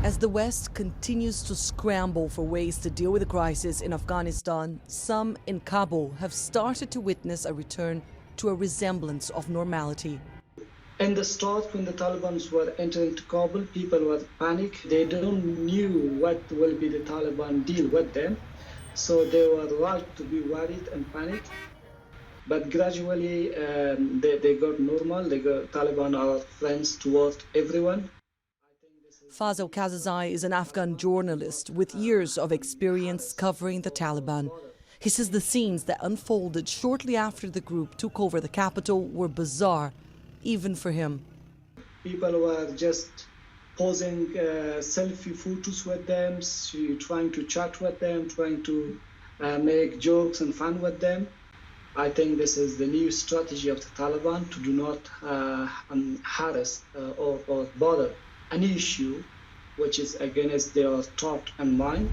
As the West continues to scramble for ways to deal with the crisis in Afghanistan, some in Kabul have started to witness a return to a resemblance of normality. In the start, when the Taliban were entering to Kabul, people were panicked. They don't knew what will be the Taliban deal with them. So they were right to be worried and panicked. But gradually, they got normal. Taliban are friends towards everyone. Fazel Qazizai is an Afghan journalist with years of experience covering the Taliban. He says the scenes that unfolded shortly after the group took over the capital were bizarre, even for him. People were just posing selfie photos with them, trying to chat with them, trying to make jokes and fun with them. I think this is the new strategy of the Taliban to do not harass or bother any issue which is against their thought and mind.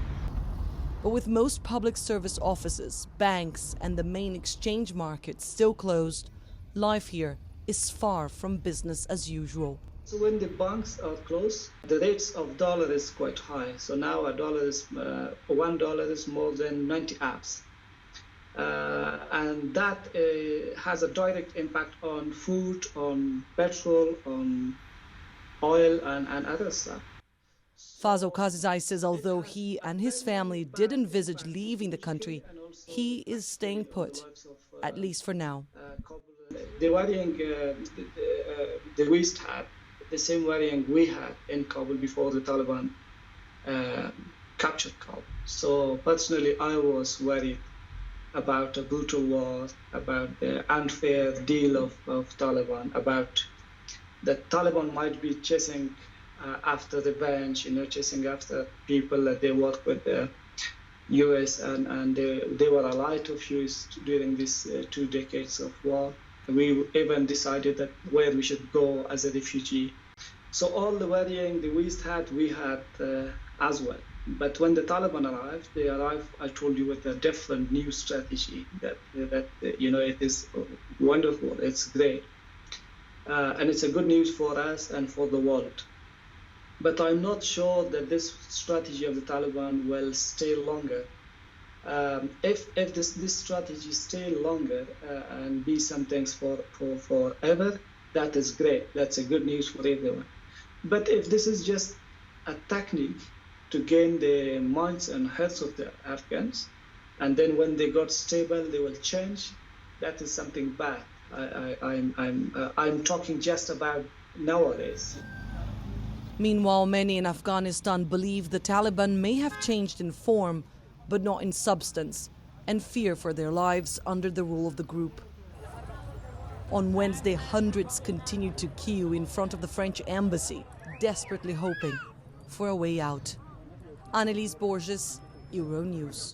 But with most public service offices, banks and the main exchange markets still closed, life here is far from business as usual. So when the banks are closed, the rates of dollar is quite high. So now $1 is more than 90 apps. And that has a direct impact on food, on petrol, on oil and other stuff. Fazel Qazizai says although he and his family did envisage leaving the country, he is staying put, at least for now. The worrying the West had, the same worrying we had in Kabul before the Taliban captured Kabul. So personally, I was worried about a brutal war, about the unfair deal of Taliban, about that Taliban might be chasing after revenge, chasing after people that they work with the US and they were allied of US during these 2 decades of war. We even decided that where we should go as a refugee. So all the worrying the West had, we had as well. But when the Taliban arrived, they arrived, I told you, with a different new strategy that it is wonderful, it's great. And it's a good news for us and for the world. But I'm not sure that this strategy of the Taliban will stay longer. If this strategy stay longer and be some things for forever, that is great. That's a good news for everyone. But if this is just a technique to gain the minds and hearts of the Afghans, and then when they got stable, they will change, that is something bad. I'm talking just about nowadays. Meanwhile, many in Afghanistan believe the Taliban may have changed in form, but not in substance, and fear for their lives under the rule of the group. On Wednesday, hundreds continued to queue in front of the French embassy, desperately hoping for a way out. Annelise Borges, Euronews.